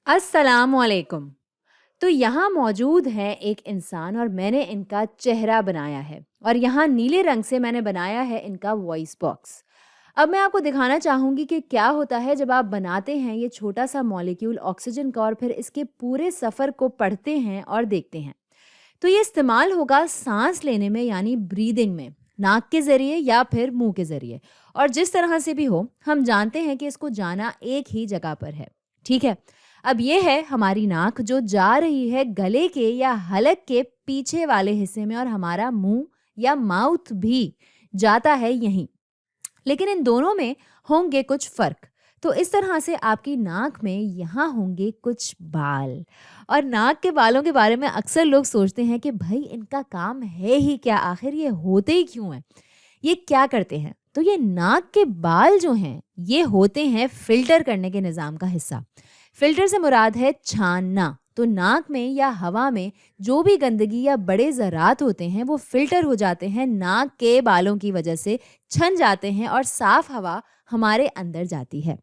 अस्सलामुअलैकुम। तो यहाँ मौजूद है एक इंसान और मैंने इनका चेहरा बनाया है और यहाँ नीले रंग से मैंने बनाया है इनका वॉइस बॉक्स। अब मैं आपको दिखाना चाहूँगी कि क्या होता है जब आप बनाते हैं ये छोटा सा मॉलिक्यूल ऑक्सीजन का और फिर इसके पूरे सफ़र को पढ़ते हैं और देखते हैं। तो ये इस्तेमाल होगा सांस लेने में यानी ब्रीदिंग में, नाक के ज़रिए या फिर मुंह के ज़रिए। और जिस तरह से भी हो हम जानते हैं कि इसको जाना एक ही जगह पर है। ठीक है, अब ये है हमारी नाक जो जा रही है गले के या हलक के पीछे वाले हिस्से में और हमारा मुंह या माउथ भी जाता है यहीं। लेकिन इन दोनों में होंगे कुछ फर्क। तो इस तरह से आपकी नाक में यहाँ होंगे कुछ बाल। और नाक के बालों के बारे में अक्सर लोग सोचते हैं कि भाई इनका काम है ही क्या, आखिर ये होते ही क्यों हैं, ये क्या करते हैं। तो ये नाक के बाल जो हैं ये होते हैं फिल्टर करने के निज़ाम का हिस्सा। फिल्टर से मुराद है छानना। तो नाक में या हवा में जो भी गंदगी या बड़े ज़रात होते हैं वो फिल्टर हो जाते हैं, नाक के बालों की वजह से छन जाते हैं और साफ हवा हमारे अंदर जाती है।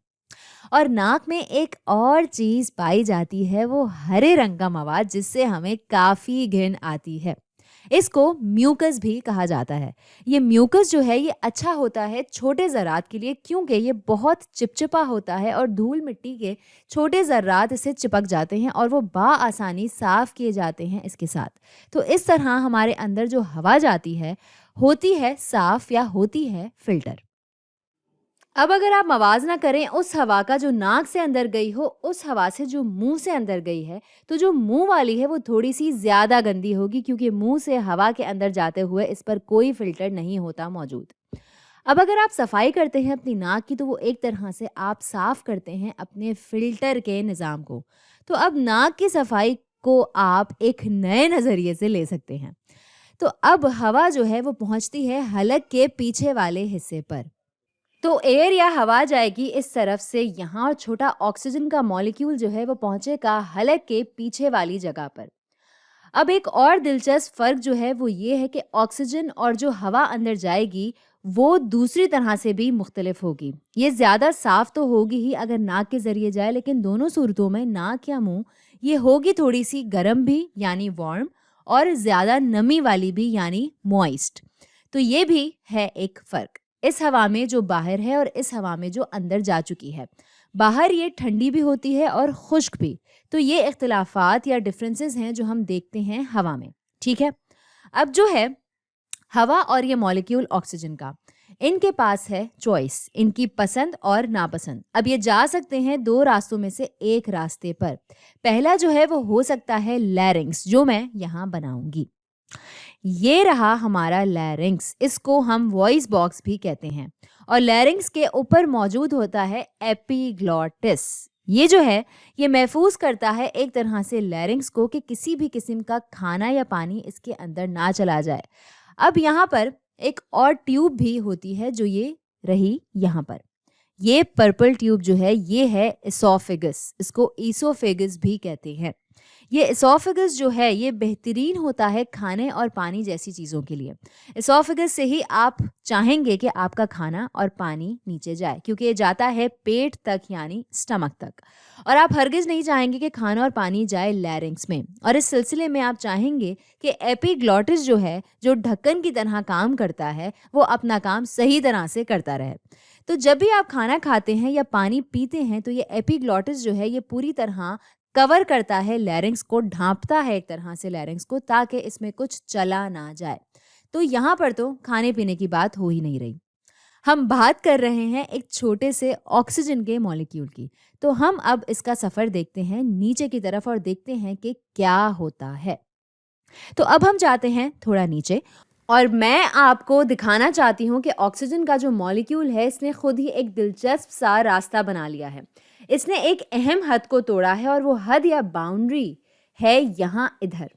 और नाक में एक और चीज़ पाई जाती है, वो हरे रंग का मवाद जिससे हमें काफ़ी घिन आती है। इसको म्यूकस भी कहा जाता है। ये म्यूकस जो है ये अच्छा होता है छोटे ज़रात के लिए, क्योंकि ये बहुत चिपचिपा होता है और धूल मिट्टी के छोटे ज़रात इससे चिपक जाते हैं और वो आसानी साफ़ किए जाते हैं इसके साथ। तो इस तरह हमारे अंदर जो हवा जाती है होती है साफ़ या होती है फ़िल्टर। अब अगर आप मवाज़ना करें उस हवा का जो नाक से अंदर गई हो उस हवा से जो मुंह से अंदर गई है, तो जो मुंह वाली है वो थोड़ी सी ज़्यादा गंदी होगी, क्योंकि मुंह से हवा के अंदर जाते हुए इस पर कोई फ़िल्टर नहीं होता मौजूद। अब अगर आप सफाई करते हैं अपनी नाक की, तो वो एक तरह से आप साफ़ करते हैं अपने फ़िल्टर के निज़ाम को। तो अब नाक की सफाई को आप एक नए नज़रिए से ले सकते हैं। तो अब हवा जो है वो पहुंचती है हलक के पीछे वाले हिस्से पर। तो एयर या हवा जाएगी इस तरफ से यहाँ और छोटा ऑक्सीजन का मॉलिक्यूल जो है वो पहुंचेगा हलक के पीछे वाली जगह पर। अब एक और दिलचस्प फर्क जो है वो ये है कि ऑक्सीजन और जो हवा अंदर जाएगी वो दूसरी तरह से भी मुख्तलिफ होगी। ये ज़्यादा साफ तो होगी ही अगर नाक के ज़रिए जाए, लेकिन दोनों सूरतों में नाक या मुंह ये होगी थोड़ी सी गर्म भी यानी वार्म, और ज़्यादा नमी वाली भी यानी मॉइस्ट। तो ये भी है एक फ़र्क, इस हवा में जो बाहर है और इस हवा में जो अंदर जा चुकी है। बाहर ये ठंडी भी होती है और खुश्क भी। तो ये इख्तिलाफ़ात या डिफरेंसेस हैं जो हम देखते हैं हवा में। ठीक है, अब जो है हवा और ये मॉलिक्यूल ऑक्सीजन का, इनके पास है चॉइस, इनकी पसंद और नापसंद। अब ये जा सकते हैं दो रास्तों में से एक रास्ते पर। पहला जो है वो हो सकता है लैरिंग्स, जो मैं यहाँ बनाऊंगी। ये रहा हमारा लैरिंग्स, इसको हम वॉइस बॉक्स भी कहते हैं। और लैरिंग्स के ऊपर मौजूद होता है एपिग्लॉटिस। ये जो है ये महफूज करता है एक तरह से लैरिंग्स को कि किसी भी किस्म का खाना या पानी इसके अंदर ना चला जाए। अब यहाँ पर एक और ट्यूब भी होती है जो ये रही यहाँ पर। ये पर्पल ट्यूब जो है ये है एसोफेगस, इसको ईसोफेगस भी कहते हैं। ये एसोफेगस जो है ये बेहतरीन होता है खाने और पानी जैसी चीज़ों के लिए। एसोफेगस से ही आप चाहेंगे कि आपका खाना और पानी नीचे जाए, क्योंकि ये जाता है पेट तक यानी स्टमक तक। और आप हरगिज़ नहीं चाहेंगे कि खाना और पानी जाए लैरिंग्स में। और इस सिलसिले में आप चाहेंगे कि एपिग्लॉटिस जो है, जो ढक्कन की तरह काम करता है, वो अपना काम सही तरह से करता रहे। तो जब भी आप खाना खाते हैं या पानी पीते हैं तो ये एपिग्लॉटिस जो है ये पूरी तरह कवर करता है लैरिंग्स को, ढांपता है एक तरह से लैरिंग्स को, ताकि इसमें कुछ चला ना जाए। तो यहाँ पर तो खाने पीने की बात हो ही नहीं रही, हम बात कर रहे हैं एक छोटे से ऑक्सीजन के मॉलिक्यूल की। तो हम अब इसका सफ़र देखते हैं नीचे की तरफ और देखते हैं कि क्या होता है। तो अब हम जाते हैं थोड़ा नीचे और मैं आपको दिखाना चाहती हूँ कि ऑक्सीजन का जो मॉलिक्यूल है इसने खुद ही एक दिलचस्प सा रास्ता बना लिया है। इसने एक अहम हद को तोड़ा है और वो हद या बाउंड्री है यहाँ इधर।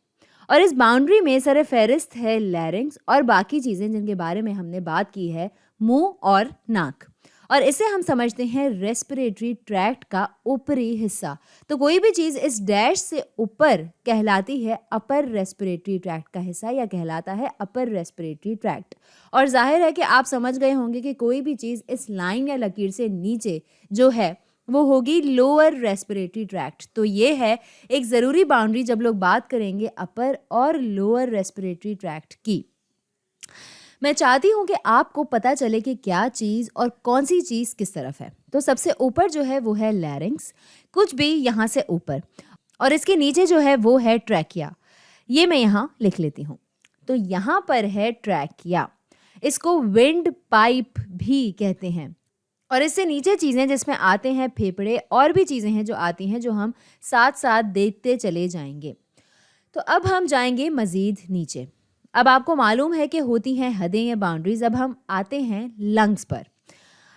और इस बाउंड्री में सर फहरिस्त है लैरिंग्स और बाकी चीज़ें जिनके बारे में हमने बात की है, मुंह और नाक। और इसे हम समझते हैं रेस्पिरेटरी ट्रैक्ट का ऊपरी हिस्सा। तो कोई भी चीज़ इस डैश से ऊपर कहलाती है अपर रेस्पिरेटरी ट्रैक्ट का हिस्सा, या कहलाता है अपर रेस्पिरेटरी ट्रैक्ट। और जाहिर है कि आप समझ गए होंगे कि कोई भी चीज़ इस लाइन या लकीर से नीचे जो है वो होगी लोअर रेस्पिरेटरी ट्रैक्ट। तो ये है एक ज़रूरी बाउंड्री जब लोग बात करेंगे अपर और लोअर रेस्पिरेटरी ट्रैक्ट की। मैं चाहती हूँ कि आपको पता चले कि क्या चीज़ और कौन सी चीज़ किस तरफ है। तो सबसे ऊपर जो है वो है लैरिंक्स, कुछ भी यहाँ से ऊपर, और इसके नीचे जो है वो है ट्रैकिया। ये मैं यहाँ लिख लेती हूँ। तो यहाँ पर है ट्रैकिया, इसको विंड पाइप भी कहते हैं। और इससे नीचे चीज़ें जिसमें आते हैं फेफड़े, और भी चीज़ें हैं जो आती हैं जो हम साथ साथ देखते चले जाएंगे। तो अब हम जाएंगे मज़ीद नीचे। अब आपको मालूम है कि होती हैं हदें या बाउंड्रीज। अब हम आते हैं लंग्स पर।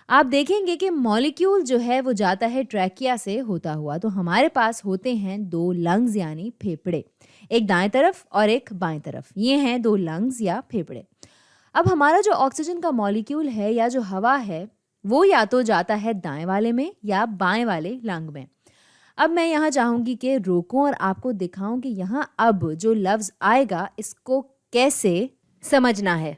आप देखेंगे कि मॉलिक्यूल जो है वो जाता है ट्रैकिया से होता हुआ। तो हमारे पास होते हैं 2 लंग्स यानी फेफड़े, एक दाएं तरफ और एक बाएं तरफ। ये हैं 2 लंग्स या फेफड़े। अब हमारा जो ऑक्सीजन का मॉलिक्यूल है या जो हवा है वो या तो जाता है दाएं वाले में या बाएं वाले लंग में। अब मैं यहाँ चाहूँगी कि रोकूं और आपको दिखाऊं कि यहाँ अब जो लफ्ज़ आएगा इसको कैसे समझना है।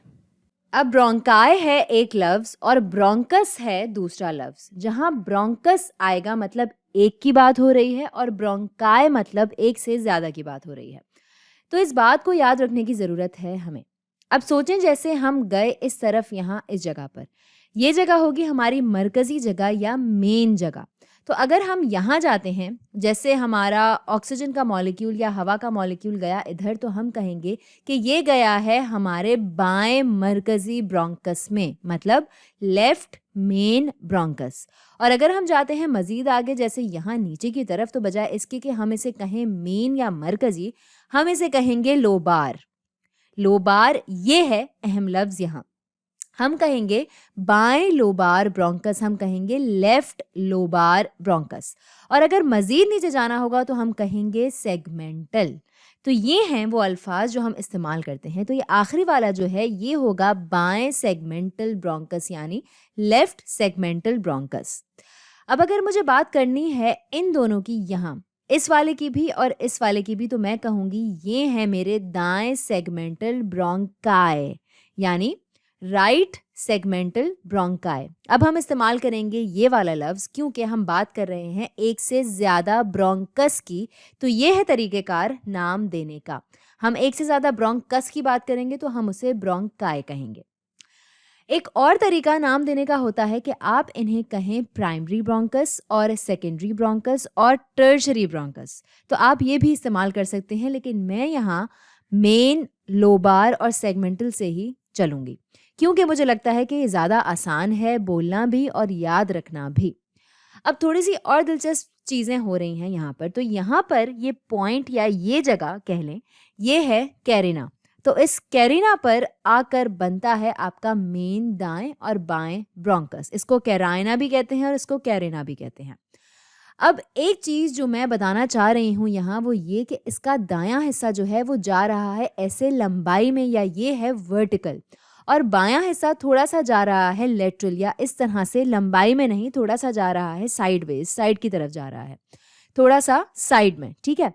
अब ब्रोंकाई है एक लफ्ज़ और ब्रोंकस है दूसरा लफ्ज़। जहाँ ब्रोंकस आएगा मतलब एक की बात हो रही है और ब्रोंकाई मतलब एक से ज़्यादा की बात हो रही है। तो इस बात को याद रखने की ज़रूरत है हमें। अब सोचें जैसे हम गए इस तरफ, यहाँ इस जगह पर, ये जगह होगी हमारी मरकज़ी जगह या मेन जगह। तो अगर हम यहाँ जाते हैं, जैसे हमारा ऑक्सीजन का मॉलिक्यूल या हवा का मॉलिक्यूल गया इधर, तो हम कहेंगे कि ये गया है हमारे बाएं मरकज़ी ब्रोंकस में, मतलब लेफ्ट मेन ब्रोंकस। और अगर हम जाते हैं मज़ीद आगे, जैसे यहाँ नीचे की तरफ, तो बजाय इसके कि हम इसे कहें मेन या मरकज़ी, हम इसे कहेंगे लोबार। लोबार ये है अहम लफ्ज़। यहाँ हम कहेंगे बाएं लोबार ब्रोंकस, हम कहेंगे लेफ्ट लोबार ब्रोंकस। और अगर मज़ीद नीचे जाना होगा तो हम कहेंगे सेगमेंटल। तो ये हैं वो अल्फाज जो हम इस्तेमाल करते हैं। तो ये आखिरी वाला जो है ये होगा बाएं सेगमेंटल ब्रोंकस यानी लेफ्ट सेगमेंटल ब्रोंकस। अब अगर मुझे बात करनी है इन दोनों की, यहाँ इस वाले की भी और इस वाले की भी, तो मैं कहूँगी ये हैं मेरे दाएं सेगमेंटल ब्रोंकाई यानी राइट सेगमेंटल ब्रोंकाई। अब हम इस्तेमाल करेंगे ये वाला लफ्ज़ क्योंकि हम बात कर रहे हैं एक से ज़्यादा ब्रोंकस की। तो ये है तरीक़ेकार नाम देने का। हम एक से ज़्यादा ब्रोंकस की बात करेंगे तो हम उसे ब्रोंकाई कहेंगे। एक और तरीका नाम देने का होता है कि आप इन्हें कहें प्राइमरी ब्रोंकस और सेकेंडरी ब्रोंकस और टर्शरी ब्रोंकस। तो आप ये भी इस्तेमाल कर सकते हैं, लेकिन मैं यहाँ मेन, लोबार और सेगमेंटल से ही चलूँगी क्योंकि मुझे लगता है कि ये ज़्यादा आसान है बोलना भी और याद रखना भी। अब थोड़ी सी और दिलचस्प चीज़ें हो रही हैं यहाँ पर। तो यहाँ पर ये पॉइंट या ये जगह कह लें, ये है कैरिना। तो इस कैरिना पर आकर बनता है आपका मेन दाएं और बाएं ब्रोंकस। इसको कैराइना भी कहते हैं और इसको कैरिना भी कहते हैं। अब एक चीज़ जो मैं बताना चाह रही हूँ यहाँ वो ये कि इसका दायां हिस्सा जो है वो जा रहा है ऐसे लंबाई में, या ये है वर्टिकल, और बायां हिस्सा थोड़ा सा जा रहा है लेटरल, या इस तरह से लंबाई में नहीं, थोड़ा सा जा रहा है साइडवेज, साइड की तरफ जा रहा है, थोड़ा सा साइड में। ठीक है,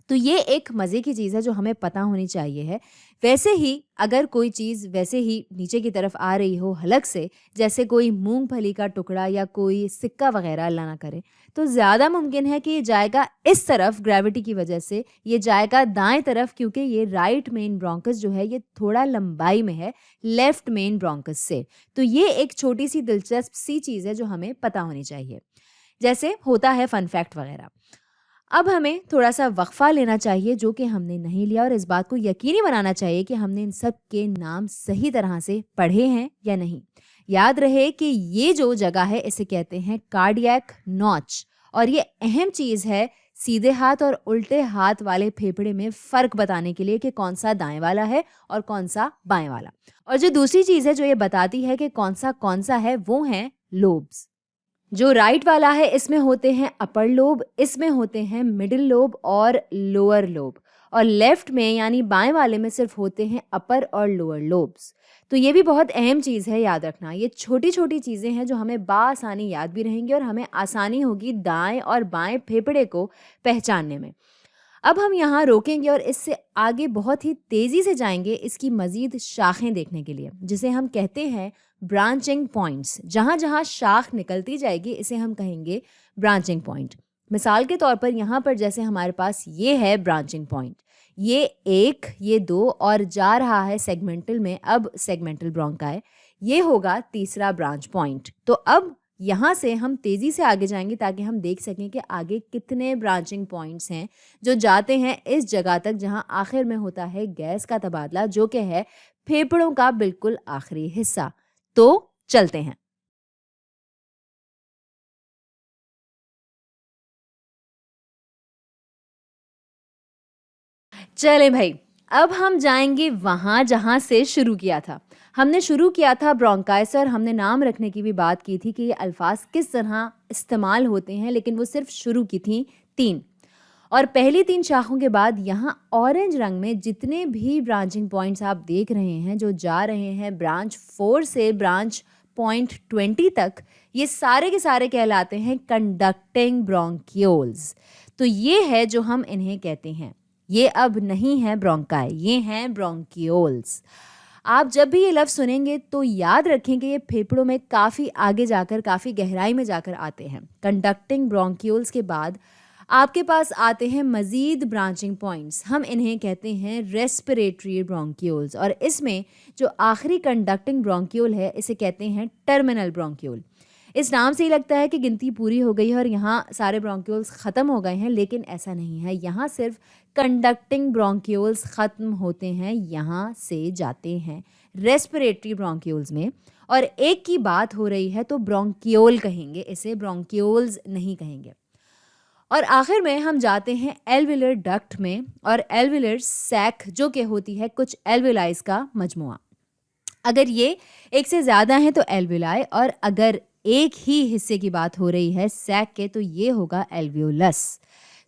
तो ये एक मज़े की चीज़ है जो हमें पता होनी चाहिए है। वैसे ही अगर कोई चीज़ वैसे ही नीचे की तरफ आ रही हो हलक से, जैसे कोई मूंगफली का टुकड़ा या कोई सिक्का वगैरह, अल्लाह ना करे, तो ज़्यादा मुमकिन है कि ये जाएगा इस तरफ, ग्रेविटी की वजह से ये जाएगा दाएं तरफ, क्योंकि ये राइट मेन ब्रोंकस जो है ये थोड़ा लंबाई में है लेफ्ट मेन ब्रोंकस से। तो ये एक छोटी सी दिलचस्प सी चीज़ है जो हमें पता होनी चाहिए, जैसे होता है फन फैक्ट वगैरह। अब हमें थोड़ा सा वक्फा लेना चाहिए जो कि हमने नहीं लिया, और इस बात को यकीनी बनाना चाहिए कि हमने इन सब के नाम सही तरह से पढ़े हैं या नहीं। याद रहे कि ये जो जगह है इसे कहते हैं कार्डियक नॉच, और ये अहम चीज़ है सीधे हाथ और उल्टे हाथ वाले फेफड़े में फ़र्क बताने के लिए कि कौन सा दाएं वाला है और कौन सा बाएं वाला। और जो दूसरी चीज़ है जो ये बताती है कि कौन सा है वो हैं लोब्स। जो राइट वाला है इसमें होते हैं अपर लोब, इसमें होते हैं मिडिल लोब और लोअर लोब, और लेफ्ट में यानी बाएं वाले में सिर्फ होते हैं अपर और लोअर लोब्स। तो ये भी बहुत अहम चीज़ है याद रखना। ये छोटी छोटी चीज़ें हैं जो हमें बाआसानी याद भी रहेंगी और हमें आसानी होगी दाएं और बाएं फेफड़े को पहचानने में। अब हम यहाँ रोकेंगे और इससे आगे बहुत ही तेज़ी से जाएंगे इसकी मज़ीद शाखें देखने के लिए, जिसे हम कहते हैं ब्रांचिंग पॉइंट्स। जहाँ-जहाँ शाख निकलती जाएगी इसे हम कहेंगे ब्रांचिंग पॉइंट। मिसाल के तौर पर यहाँ पर जैसे हमारे पास ये है ब्रांचिंग पॉइंट, ये 1, ये 2 और जा रहा है सेगमेंटल में, अब सेगमेंटल ब्रोंकाई, ये होगा तीसरा ब्रांच पॉइंट। तो अब यहाँ से हम तेज़ी से आगे जाएँगे ताकि हम देख सकें कि आगे कितने ब्रांचिंग पॉइंट्स हैं जो जाते हैं इस जगह तक जहाँ आखिर में होता है गैस का तबादला, जो कि है फेफड़ों का बिल्कुल आखिरी हिस्सा। तो चलते हैं। चलें भई, अब हम जाएँगे वहाँ जहाँ से शुरू किया था। हमने शुरू किया था ब्रोंकाइस और हमने नाम रखने की भी बात की थी कि ये अल्फ़ाज़ किस तरह इस्तेमाल होते हैं, लेकिन वो सिर्फ़ शुरू की थी 3। और पहली 3 शाखों के बाद यहाँ ऑरेंज रंग में जितने भी ब्रांचिंग पॉइंट्स आप देख रहे हैं, जो जा रहे हैं ब्रांच 4 से ब्रांच पॉइंट 20 तक, ये सारे के सारे कहलाते हैं कंडक्टिंग ब्रोंक्यूल्स। तो ये है जो हम इन्हें कहते हैं। ये अब नहीं है ब्रोंकाई, ये हैं ब्रोंक्यूल्स। आप जब भी ये लफ्ज़ सुनेंगे तो याद रखें कि ये फेफड़ों में काफ़ी आगे जाकर, काफ़ी गहराई में जाकर आते हैं। कंडक्टिंग ब्रोंक्यूल्स के बाद आपके पास आते हैं मज़ीद ब्रांचिंग पॉइंट्स, हम इन्हें कहते हैं रेस्पिरेटरी ब्रोंक्यूल्स, और इसमें जो आखिरी कंडक्टिंग ब्रोंक्यूल है इसे कहते हैं टर्मिनल ब्रोंक्यूल। इस नाम से ही लगता है कि गिनती पूरी हो गई है और यहाँ सारे ब्रोंक्यूल्स ख़त्म हो गए हैं, लेकिन ऐसा नहीं है। यहाँ सिर्फ कंडक्टिंग ब्रोंक्यूल्स ख़त्म होते हैं, यहाँ से जाते हैं रेस्पिरेटरी ब्रोंक्यूल्स में, और एक की बात हो रही है तो ब्रोंक्यूल कहेंगे इसे, ब्रोंक्यूल्स नहीं कहेंगे। और आखिर में हम जाते हैं एल्विलर डक्ट में, और एल्विलर सैक जो कि होती है कुछ एल्विलाइज का मजमुआ। अगर ये एक से ज़्यादा हैं तो एल्विलाई, और अगर एक ही हिस्से की बात हो रही है सैक के तो ये होगा एल्वियोलस।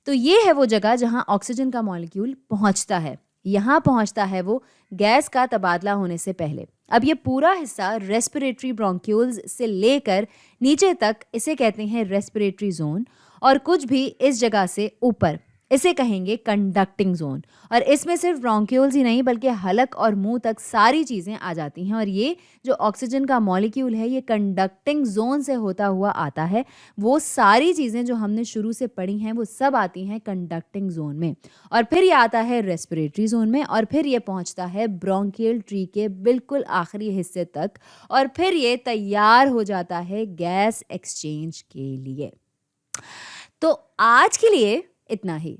तो ये है वो जगह जहाँ ऑक्सीजन का मॉलिक्यूल पहुँचता है। यहाँ पहुँचता है वो गैस का तबादला होने से पहले। अब ये पूरा हिस्सा रेस्पिरेटरी ब्रोंक्यूल्स से लेकर नीचे तक इसे कहते हैं रेस्पिरेटरी जोन, और कुछ भी इस जगह से ऊपर इसे कहेंगे कंडक्टिंग जोन। और इसमें सिर्फ ब्रोंक्यूल्स ही नहीं बल्कि हलक और मुंह तक सारी चीज़ें आ जाती हैं, और ये जो ऑक्सीजन का मॉलिक्यूल है ये कंडक्टिंग जोन से होता हुआ आता है। वो सारी चीज़ें जो हमने शुरू से पढ़ी हैं वो सब आती हैं कंडक्टिंग जोन में, और फिर ये आता है रेस्पिरेटरी जोन में, और फिर ये पहुंचता है ब्रोंकियल ट्री के बिल्कुल आखिरी हिस्से तक, और फिर ये तैयार हो जाता है गैस एक्सचेंज के लिए। तो आज के लिए इतना ही।